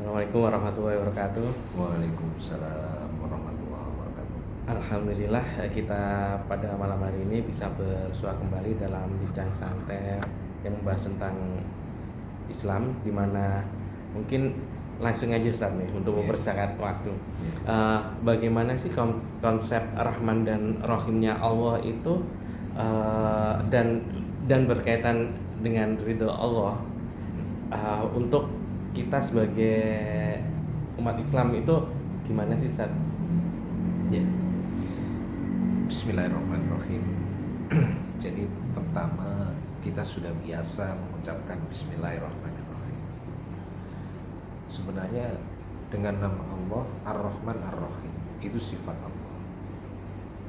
Assalamualaikum warahmatullahi wabarakatuh. Waalaikumsalam warahmatullahi wabarakatuh. Alhamdulillah kita pada malam hari ini bisa bersua kembali dalam bincang santai yang membahas tentang Islam, di mana mungkin langsung aja Ustaz nih untuk mempersingkat waktu. Bagaimana sih konsep Rahman dan Rahimnya Allah itu, dan berkaitan dengan ridho Allah, untuk kita sebagai umat Islam itu gimana sih Ustaz? Ya. Bismillahirrahmanirrahim. Jadi pertama kita sudah biasa mengucapkan Bismillahirrahmanirrahim. Sebenarnya dengan nama Allah Ar-Rahman Ar-Rahim itu sifat Allah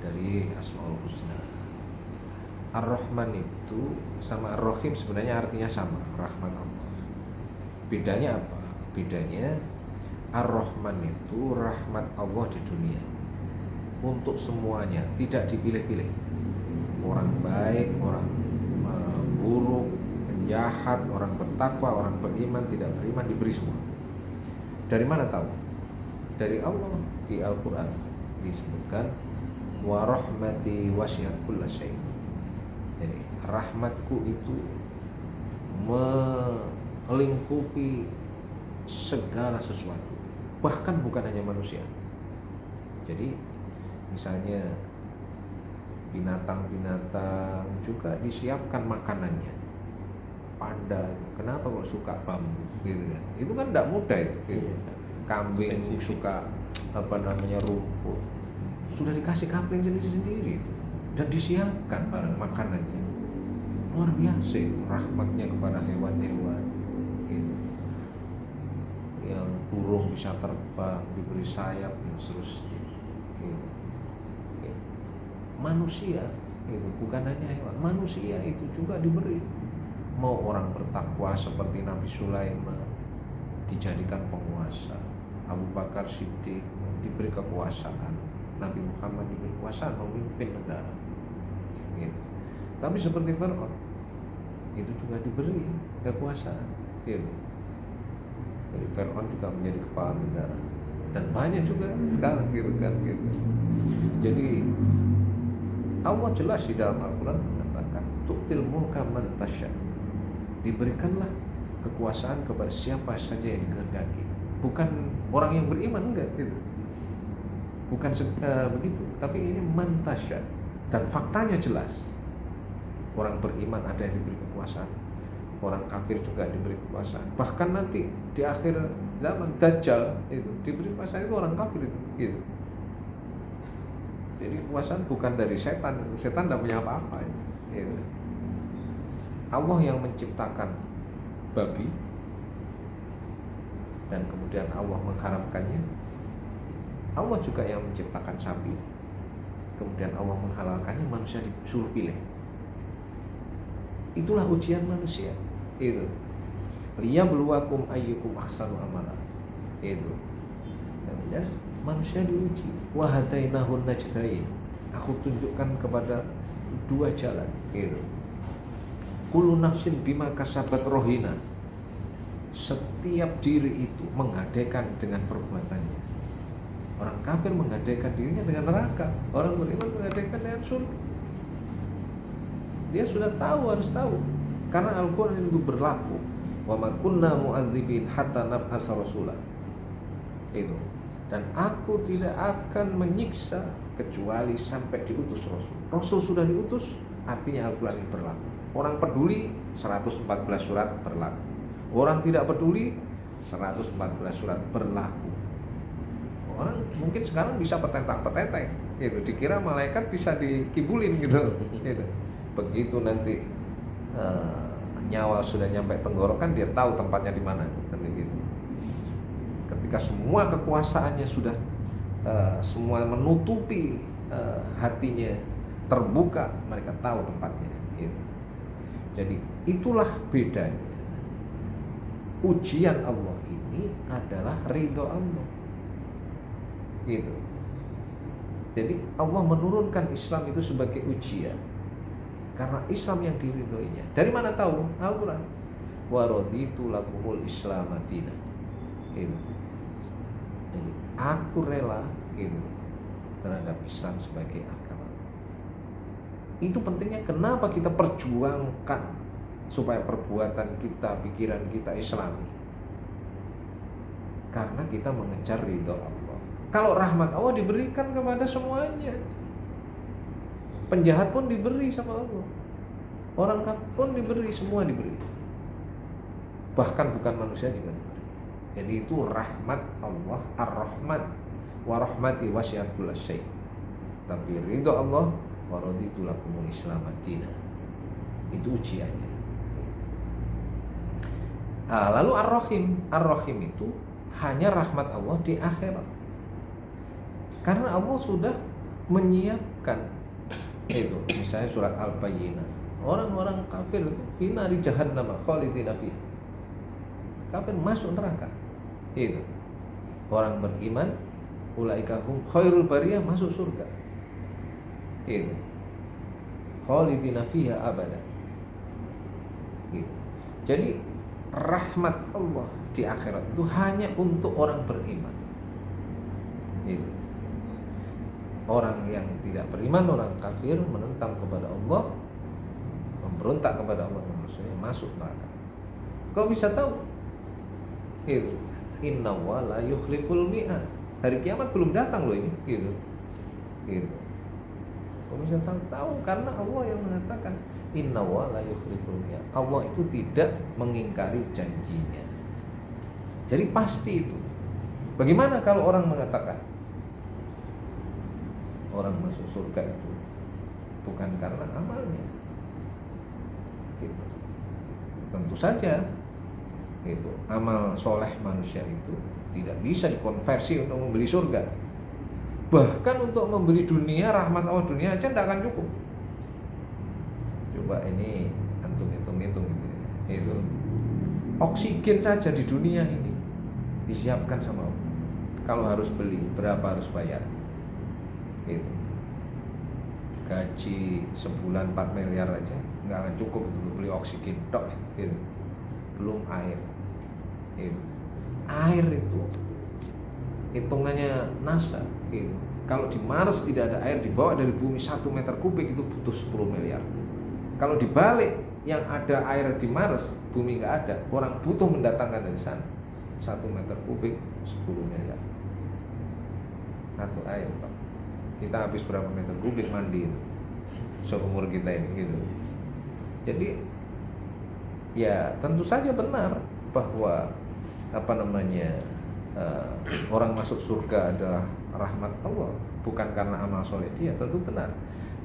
dari Asmaul Husna. Ar-Rahman itu sama Ar-Rahim sebenarnya artinya sama, rahmat Allah. Bedanya apa? Bedanya Ar-Rahman itu rahmat Allah di dunia untuk semuanya, tidak dipilih-pilih. Orang baik, orang buruk, penjahat, orang bertakwa, orang beriman, tidak beriman, diberi semua. Dari mana tahu? Dari Allah. Di Al-Quran disebutkan wa rahmati wasi'at kulla syai'. Jadi rahmatku itu melingkupi segala sesuatu, bahkan bukan hanya manusia. Jadi misalnya binatang-binatang juga disiapkan makanannya. Panda, kenapa kok suka bambu gitu kan? Itu kan tidak mudah itu. Kambing suka rumput, sudah dikasih kapling sendiri-sendiri dan disiapkan barang makanannya. Luar biasa rahmatnya kepada hewan-hewan gitu. Yang burung bisa terbang, diberi sayap dan seterusnya gitu. Manusia itu bukan hanya hewan, manusia itu juga diberi. Mau orang bertakwa seperti Nabi Sulaiman dijadikan penguasa, Abu Bakar Siddiq diberi kekuasaan, Nabi Muhammad diberi kekuasaan memimpin negara gitu. Tapi seperti Fir'aun itu juga diberi kekuasaan gitu. Jadi Fir'aun juga menjadi kepala negara dan banyak juga sekarang gitu kan gitu. Jadi Allah jelas di dalam Al-Quran mengatakan tu'til mulka man tasya, diberikanlah kekuasaan kepada siapa saja yang dikehendaki, bukan orang yang beriman, enggak gitu. Bukan begitu, tapi ini man tasya, dan faktanya jelas. Orang beriman ada yang diberi kekuasaan, orang kafir juga diberi kekuasaan. Bahkan nanti di akhir zaman Dajjal itu diberi kekuasaan itu orang kafir itu gitu. Jadi kekuasaan bukan dari setan tidak punya apa-apa gitu. Allah yang menciptakan babi dan kemudian Allah mengharamkannya. Allah juga yang menciptakan sapi, kemudian Allah menghalalkannya, manusia disuruh pilih. Itulah ujian manusia itu. Liyabluwakum ayyukum ahsanu amala. Itu. Dan manusia diuji. Wa hadainahun najdain. Aku tunjukkan kepada dua jalan itu. Kullu nafsin bima kasabat rohina. Setiap diri itu menggadaikan dengan perbuatannya. Orang kafir menggadaikan dirinya dengan neraka, orang beriman menggadaikan dengan surga. Dia sudah tahu, harus tahu, karena Al-Quran itu berlaku. Wa ma kunna mu'adzibin hatta nab'atsa rasula. Itu. Dan aku tidak akan menyiksa kecuali sampai diutus Rasul. Rasul sudah diutus, artinya Al-Quran ini berlaku. Orang peduli 114 surat berlaku. Orang tidak peduli 114 surat berlaku. Orang mungkin sekarang bisa petetak-petetek gitu, dikira malaikat bisa dikibulin gitu. Gitu. Begitu nanti nyawa sudah nyampe tenggorokan, dia tahu tempatnya di mana gitu. Ketika semua kekuasaannya sudah semua menutupi hatinya, terbuka, mereka tahu tempatnya gitu. Jadi itulah bedanya. Ujian Allah ini adalah ridho Allah gitu. Jadi Allah menurunkan Islam itu sebagai ujian karena Islam yang diridhoinya. Dari mana tahu? Al-Quran. Wa raditu lakumul Islam madina. gitu. Jadi aku rela gitu terhadap Islam sebagai agama. Itu pentingnya kenapa kita perjuangkan supaya perbuatan kita, pikiran kita Islami. Karena kita mengejar ridho Allah. Kalau rahmat Allah diberikan kepada semuanya. Penjahat pun diberi sama Allah. Orang kafir pun diberi, semua diberi. Bahkan bukan manusia juga diberi. Jadi itu rahmat Allah Ar-Rahman. Wa rahmati wasi'at kulla syai'. Tapi ridho Allah wa raditu lakumul Islam madina. Itu ujiannya. Lalu Ar-Rahim. Ar-Rahim itu hanya rahmat Allah di akhirat. Karena Allah sudah menyiapkan itu. Misalnya surat Al-Bayyinah. Orang-orang kafir itu finari jahannam khalidina fiha. Kafir masuk neraka. Itu. Orang beriman ulaika hum khairul bariyah masuk surga. Itu. Khalidina fiha abada. Gitu. Jadi rahmat Allah di akhirat itu hanya untuk orang beriman. Gitu. Orang yang tidak beriman, orang kafir menentang kepada Allah, memberontak kepada Allah, maksudnya masuk neraka. Kau bisa tahu? Gitu. Inna wa la yukhliful mi'ad. Hari kiamat belum datang loh ini, gitu. Gitu. Kau bisa tahu karena Allah yang mengatakan Inna wa la yukhliful mi'ad. Allah itu tidak mengingkari janjinya. Jadi pasti itu. Bagaimana kalau orang mengatakan orang masuk surga itu bukan karena amalnya? Gitu. Tentu saja itu amal soleh manusia itu tidak bisa dikonversi untuk membeli surga. Bahkan untuk membeli dunia, rahmat Allah dunia aja tidak akan cukup. Coba ini antum hitung-hitung itu oksigen saja di dunia ini disiapkan sama Allah. Kalau harus beli berapa harus bayar? Itu gaji sebulan 4 miliar aja nggak akan cukup untuk beli oksigen tok gitu. Belum air gitu. Air itu hitungannya NASA gitu. Kalau di Mars tidak ada air, dibawa dari bumi 1 meter kubik itu butuh 10 miliar. Kalau dibalik yang ada air di Mars, bumi nggak ada, orang butuh mendatangkan dari sana 1 meter kubik 10 miliar. Satu air tok. Kita habis berapa meter kubik mandi itu seumur kita ini gitu. Jadi ya tentu saja benar bahwa orang masuk surga adalah rahmat Allah, bukan karena amal soleh dia, tentu benar.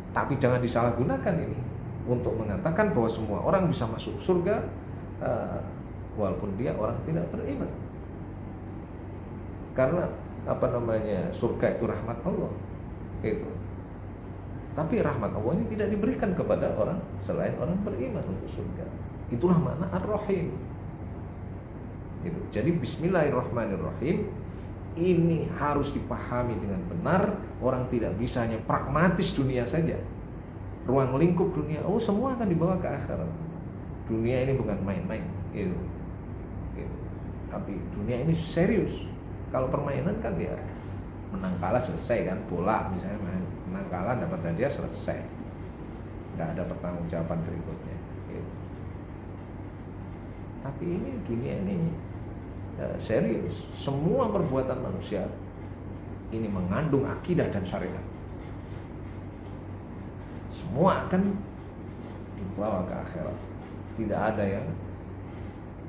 Tapi jangan disalahgunakan ini untuk mengatakan bahwa semua orang bisa masuk surga walaupun dia orang tidak beriman. Karena surga itu rahmat Allah. Itu. Tapi rahmat Allah ini tidak diberikan kepada orang selain orang beriman untuk surga. Itulah makna Ar-Rahim. Itu. Jadi Bismillahirrahmanirrahim ini harus dipahami dengan benar. Orang tidak bisa hanya pragmatis dunia saja. Ruang lingkup dunia, semua akan dibawa ke akhirat. Dunia ini bukan main-main. Gitu. Tapi dunia ini serius. Kalau permainan kan ya menang kalah selesai kan, bola misalnya menang kalah dapat hadiah selesai, nggak ada pertanggungjawaban berikutnya gitu. Tapi ini dunia ini serius, semua perbuatan manusia ini mengandung akidah dan syariat, semua akan dibawa ke akhirat, tidak ada yang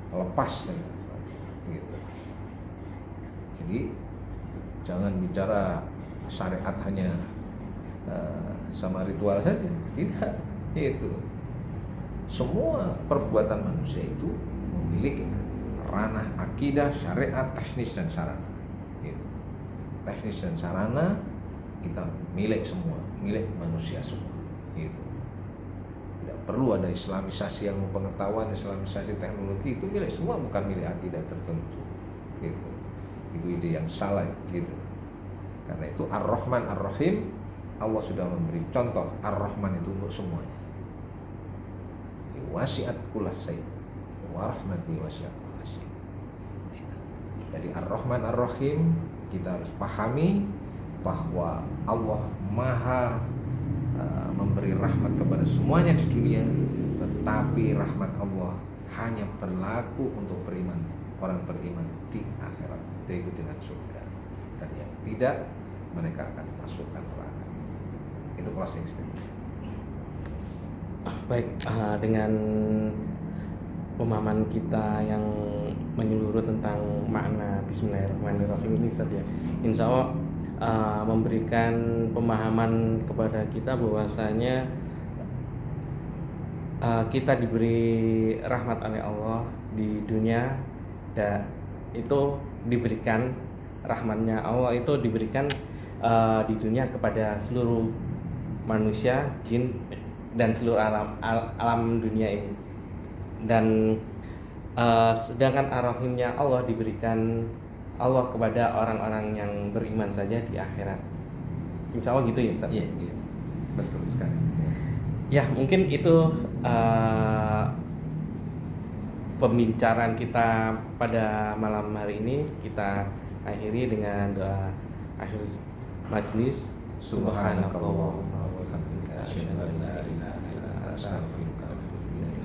lepas gitu. Jadi jangan bicara syariat hanya sama ritual saja, tidak. Itu semua perbuatan manusia itu memiliki ranah akidah, syariat, teknis dan sarana. Gitu. Teknis dan sarana kita milik semua, milik manusia semua. Gitu. Tidak perlu ada islamisasi ilmu pengetahuan, islamisasi teknologi, itu milik semua, bukan milik akidah tertentu. Gitu. Itu ide yang salah gitu. Karena itu Ar-Rahman Ar-Rahim, Allah sudah memberi contoh. Ar-Rahman itu untuk semuanya. Wasi'at kulla syai' wa rahmati wasi'at kulla syai'. Jadi Ar-Rahman Ar-Rahim kita harus pahami bahwa Allah Maha memberi rahmat kepada semuanya di dunia, tetapi rahmat Allah hanya berlaku untuk beriman, orang beriman di akhirat, yaitu dengan surga, dan yang tidak mereka akan masukkan neraka. Itu closing statement. Baik, dengan pemahaman kita yang menyeluruh tentang makna Bismillahirrahmanirrahim ini, Ustaz ya, insya Allah memberikan pemahaman kepada kita bahwasanya kita diberi rahmat oleh Allah di dunia, dan itu diberikan rahmatnya Allah itu diberikan di dunia kepada seluruh manusia, jin, dan seluruh alam dunia ini. Dan sedangkan ar-rahimnya Allah diberikan Allah kepada orang-orang yang beriman saja di akhirat. Insya Allah gitu ya, Ustaz? Iya, betul sekali. Ya, mungkin itu pembicaraan kita pada malam hari ini. Kita akhiri dengan doa akhir majelis. Subhanakallahumma wa bihamdika asyhadu an la ilaha illa anta astaghfiruka wa atubu ilaik.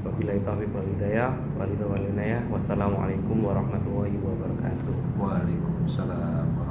Wabillahi taufiq wal hidayah, wal inayah. Wassalamualaikum warahmatullahi wabarakatuh. Waalaikumsalam.